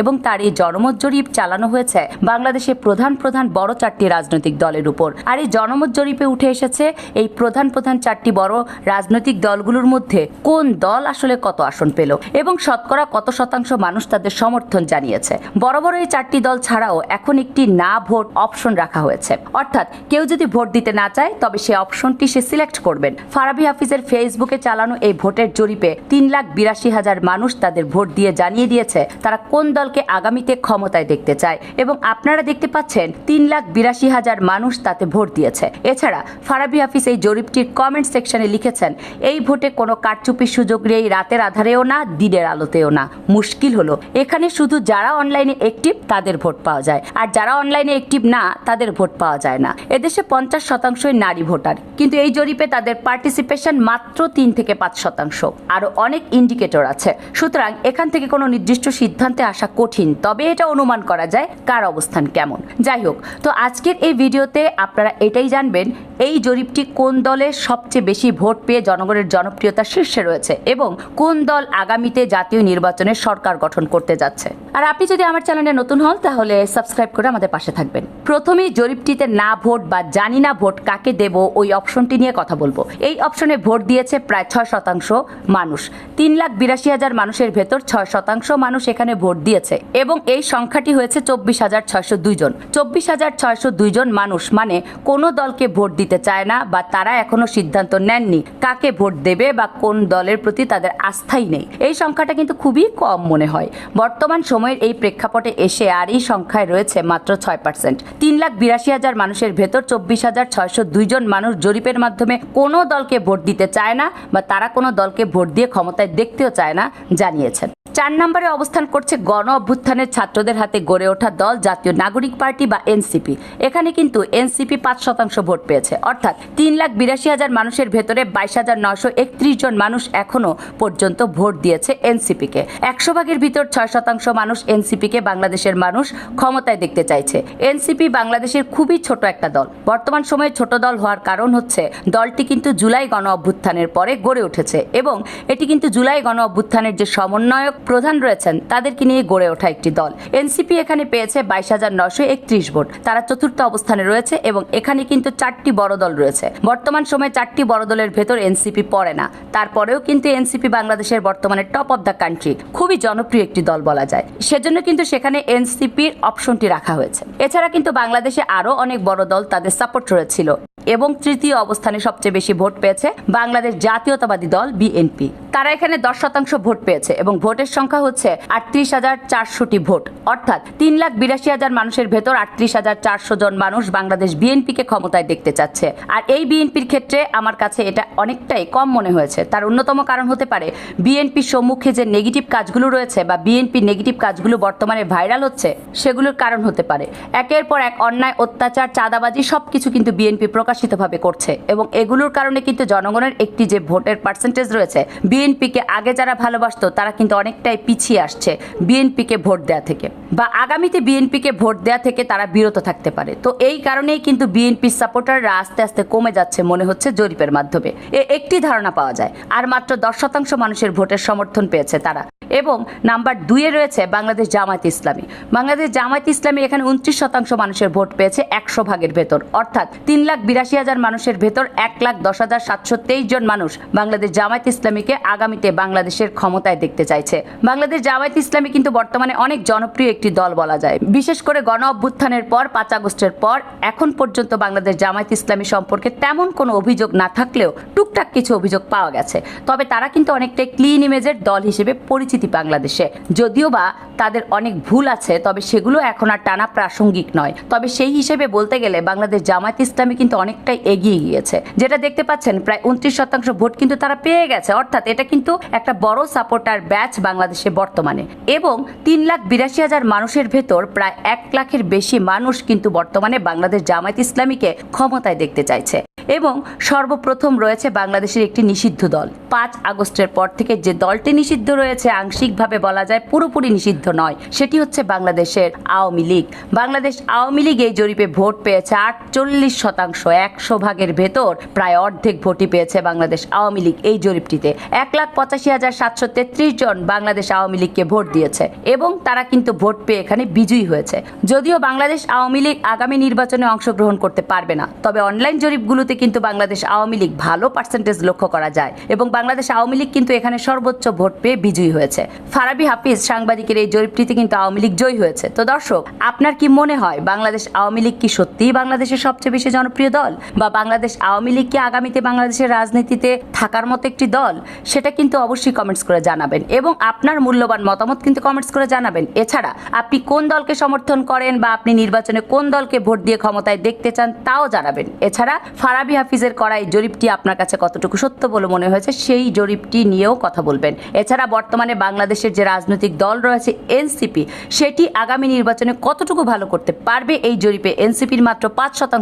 এবং তার এই জনমত জরিপ চালানো হয়েছে বাংলাদেশের প্রধান বড় 4টি রাজনৈতিক দলের উপর। আর এই জনমত জরিপে উঠে এসেছে এই প্রধান 4টি বড় রাজনৈতিক দলগুলোর মধ্যে কোন দল আসলে কত আসন পেল এবং শতকরা কত শতাংশ মানুষ তাদের সমর্থন জানিয়েছে। বড় বড় এই 4টি দল ছাড়াও এখন একটি না ভোট অপশন রাখা হয়েছে, অর্থাৎ কেউ যদি ভোট দিতে না চায় তবে সেই অপশনটি সে সিলেক্ট করবেন। ফারাবী হাফিজের ফেসবুকে চালানো এই ভোটের জরিপে 3,82,000 মানুষ তাদের ভোট দিয়ে জানিয়ে দিয়েছে তারা কোন দলকে আগামীতে ক্ষমতায় দেখতে চায় এবং আপনারা দেখতে পাচ্ছেন 3,82,000 মানুষ তাতে ভোট দিয়েছে। এছাড়া ফারাবী হাফিজ এই জরিপটির কমেন্ট সেকশনে লিখেছেন, এই ভোটে কোনো কারচুপির সুযোগ নেই, রাতের আধারেও না, দিনের আলোতেও না। মুশকিল হলো এখানে শুধু যারা অনলাইনে অ্যাক্টিভ তাদের ভোট পাওয়া যায়, আর যারা অনলাইনে অ্যাক্টিভ না তাদের ভোট পাওয়া যায় না। এদেশে 50% নারী ভোটার, কিন্তু এই জরিপে তাদের পার্টিসিপেশন মাত্র 3 থেকে 5%। আরো অনেক ইন্ডিকেটর আছে, সুতরাং এখান থেকে কোনো নির্দিষ্ট সিদ্ধান্তে আসা কঠিন, তবে এটা অনুমান করা যায় কার অবস্থান কেমন। যাই হোক, তো আজকের এই ভিডিওতে আপনারা এটাই জানবেন এই জরিপটি কোন দলের সবচেয়ে বেশি ভোট পেয়ে জনগণের জনপ্রিয়তা শীর্ষে রয়েছে এবং কোন দল আগামীতে জাতীয় নির্বাচনে সরকার গঠন করতে যাচ্ছে। আর আপনি যদি আমার চ্যানেলে নতুন হন তাহলে সাবস্ক্রাইব করে আমাদের পাশে থাকবেন। প্রথমেই জরিপটিতে না ভোট বা জানি না ভোট কাকে দেব ওই অপশনটি নিয়ে কথা বলবো। এই অপশনে ভোট দিয়েছে প্রায় 6% মানুষ। 3,82,000 মানুষের ভেতর 6% মানুষ এখানে ভোট দিয়েছে এবং এই সংখ্যাটি হয়েছে 24,602 জন। 24,602 জন মানুষ মানে কোনো দলকে ভোট দিতে চায় না বা তারা এখনো সিদ্ধান্ত নেননি কাকে ভোট দেবে বা কোন দলের প্রতি তাদের আস্থাই নেই। এই সংখ্যাটা কিন্তু খুবই কম মনে হয় বর্তমান সময়ের এই প্রেক্ষাপটে এসে, আর এই সংখ্যায় রয়েছে মাত্র 6%। 3,82,000 মানুষের ভেতর 24,602 জন মানুষ জরিপের মাধ্যমে কোনো দলকে ভোট দিতে চায় না বা তারা কোনো দলকে ভোট দিয়ে ক্ষমতায় দেখতেও চায় না জানিয়েছেন। 4 নম্বরে অবস্থান করছে গণ অভ্যুত্থানের ছাত্রদের হাতে গড়ে ওঠা দল জাতীয় নাগরিক পার্টি বা এনসিপি। এখানে কিন্তু এনসিপি 5% ভোট পেয়েছে, অর্থাৎ 3,82,000 মানুষের ভেতরে 22,931 জন মানুষ এখনো পর্যন্ত ভোট দিয়েছে এনসিপিকে। 100 ভাগের ভিতর 6% মানুষ এনসিপিকে বাংলাদেশের মানুষ ক্ষমতায় দেখতে চাইছে। এনসিপি বাংলাদেশের খুবই ছোট একটা দল। বর্তমান সময়ে ছোট দল হওয়ার কারণ হচ্ছে দলটি কিন্তু জুলাই গণ অভ্যুত্থানের পরে গড়ে উঠেছে এবং এটি কিন্তু জুলাই গণ অভ্যুত্থানের যে সমন্বয়ক প্রধান রয়েছেন তাদেরকে নিয়ে গড়ে ওঠা একটি দল। এনসিপি এখানে পেয়েছে 22,931 ভোট, তারা 4র্থ অবস্থানে রয়েছে এবং এখানে কিন্তু 4টি বড় দল রয়েছে। বর্তমান সময়ে 4টি বড় দলের ভেতর এনসিপি পড়ে না, তারপরেও কিন্তু এনসিপি বাংলাদেশের বর্তমানে টপ অফ দ্য কান্ট্রি, খুবই জনপ্রিয় একটি দল বলা যায়, সেজন্য কিন্তু সেখানে এনসিপির অপশনটি রাখা হয়েছে। এছাড়া কিন্তু বাংলাদেশে আরো অনেক বড় দল তাদের সাপোর্ট রয়েছিল এবং 3য় অবস্থানে সবচেয়ে বেশি ভোট পেয়েছে বাংলাদেশ জাতীয়তাবাদী দল বিএনপি। তারা এখানে 10% ভোট পেয়েছে এবং ভোটের সংখ্যা হচ্ছে 38,400টি ভোট, অর্থাৎ 3,82,000 মানুষের ভেতর 38,400 জন মানুষ বাংলাদেশ বিএনপিকে ক্ষমতায় দেখতে চাচ্ছে। আর এই বিএনপির ক্ষেত্রে আমার কাছে এটা অনেকটাই কম মনে হয়েছে। তার অন্যতম কারণ হতে পারে বিএনপির সম্মুখে যে নেগেটিভ কাজগুলো রয়েছে বা বিএনপির নেগেটিভ কাজগুলো বর্তমানে ভাইরাল হচ্ছে সেগুলোর কারণ হতে পারে। একের পর এক অন্যায়, অত্যাচার, চাঁদাবাজি সবকিছু কিন্তু বিএনপি প্রকাশিতভাবে করছে এবং এগুলোর কারণে কিন্তু জনগণের একটি যে ভোটের পার্সেন্টেজ রয়েছে, বিএনপিকে আগে যারা ভালোবাসতো তারা কিন্তু অনেকটাই পিছিয়ে আসছে বিএনপিকে ভোট দেওয়া থেকে, বা আগামীতে বিএনপিকে ভোট দেওয়া থেকে তারা বিরত থাকতে পারে। তো এই কারণেই কিন্তু বিএনপির সাপোর্টাররা আস্তে আস্তে কমে যাচ্ছে মনে হচ্ছে জরিপের মাধ্যমে। একটি ধারণা পাওয়া যায়, আর মাত্র 10% মানুষের ভোটের সমর্থন পেয়েছে তারা। এবং নাম্বার 2-এ রয়েছে বাংলাদেশ জামায়াত ইসলামী। বাংলাদেশ জামায়াত ইসলামী এখানে 29% মানুষের ভোট পেয়েছে 100 ভাগের ভেতর, অর্থাৎ 3,82,000 মানুষের ভেতর 1,10,723 জন মানুষ বাংলাদেশ জামায়াত ইসলামীকে আগামীতে বাংলাদেশের ক্ষমতায় দেখতে চাইছে। বাংলাদেশ জামায়াত ইসলামী কিন্তু বর্তমানে অনেক জনপ্রিয় একটি দল বলা যায়, বিশেষ করে গণ অভ্যুত্থানের পর 5 আগস্টের পর এখন পর্যন্ত বাংলাদেশ জামায়াত ইসলামী সম্পর্কে তেমন কোনো অভিযোগ না থাকলেও টুকটাক কিছু অভিযোগ পাওয়া গেছে। তবে তারা কিন্তু অনেকটাই ক্লিন ইমেজের দল হিসেবে পরিচিতি বাংলাদেশে, যদিও বা তাদের অনেক ভুল আছে তবে সেগুলো এখন আর টানা প্রাসঙ্গিক নয়। তবে সেই হিসেবে বলতে গেলে বাংলাদেশ জামায়াত ইসলামী কিন্তু অনেকটাই এগিয়ে গিয়েছে, যেটা দেখতে পাচ্ছেন প্রায় 29% ভোট কিন্তু তারা পেয়ে গেছে, অর্থাৎ এটা কিন্তু একটা বড় সাপোর্টার ব্যাচ বাংলাদেশে বর্তমানে। এবং 3,82,000 মানুষের ভেতর প্রায় 1 লাখের বেশি মানুষ কিন্তু বর্তমানে বাংলাদেশ জামায়াত ইসলামীকে ক্ষমতায় দেখতে চাইছে। এবং সর্বপ্রথম রয়েছে বাংলাদেশের একটি নিষিদ্ধ দল। 5 আগস্টের পর থেকে যে দলটি নিষিদ্ধ রয়েছে, আংশিকভাবে বলা যায় পুরোপুরি নিষিদ্ধ নয়, সেটি হচ্ছে বাংলাদেশের আওয়ামী লীগ। বাংলাদেশ আওয়ামী লীগ এই জরিপে ভোট পেয়েছে 48%। 100 ভাগের ভেতর প্রায় অর্ধেক ভোটই পেয়েছে বাংলাদেশ আওয়ামী লীগ এই জরিপটিতে। 1,85,733 জন বাংলাদেশ আওয়ামী লীগকে ভোট দিয়েছে এবং তারা কিন্তু ভোট পেয়ে এখানে বিজয়ী হয়েছে। যদিও বাংলাদেশ আওয়ামী লীগ আগামী নির্বাচনে অংশগ্রহণ করতে পারবে না, তবে অনলাইন জরিপগুলোতে কিন্তু বাংলাদেশ আওয়ামী লীগ ভালো পার্সেন্টেজ লক্ষ্য করা যায় এবং বাংলাদেশ আওয়ামী লীগ কিন্তু এখানে সর্বোচ্চ ভোট পেয়ে বিজয়ী হয়েছে। ফারাবী হাফিজ সাংবাদিকের এই জরিপটিতে কিন্তু আওয়ামী লীগ জয়ী হয়েছে। তো দর্শক, আপনার কি মনে হয় বাংলাদেশ আওয়ামী লীগ কি সত্যিই বাংলাদেশের সবচেয়ে বেশি জনপ্রিয় দল, বা বাংলাদেশ আওয়ামী লীগ কি আগামীতে বাংলাদেশের রাজনীতিতে থাকার মতো একটি দল? সেটা কিন্তু অবশ্যই কমেন্টস করে জানাবেন এবং আপনার মূল্যবান মতামত কিন্তু কমেন্টস করে জানাবেন। এছাড়া আপনি কোন দলকে সমর্থন করেন বা আপনি নির্বাচনে কোন দলকে ভোট দিয়ে ক্ষমতায় দেখতে চান তাও জানাবেন। এছাড়া ফারাবী হাফিজের করা এই জরিপটি আপনার কাছে কতটুকু সত্য বলে মনে হয়েছে সেই জরিপটি নিয়েও কথা বলবেন। এছাড়া বর্তমানে বাংলাদেশের যে রাজনৈতিক দল রয়েছে এনসিপি, সেটি আগামী নির্বাচনে কতটুকু ভালো করতে পারবে এই জরিপে এনসিপির মাত্র 5%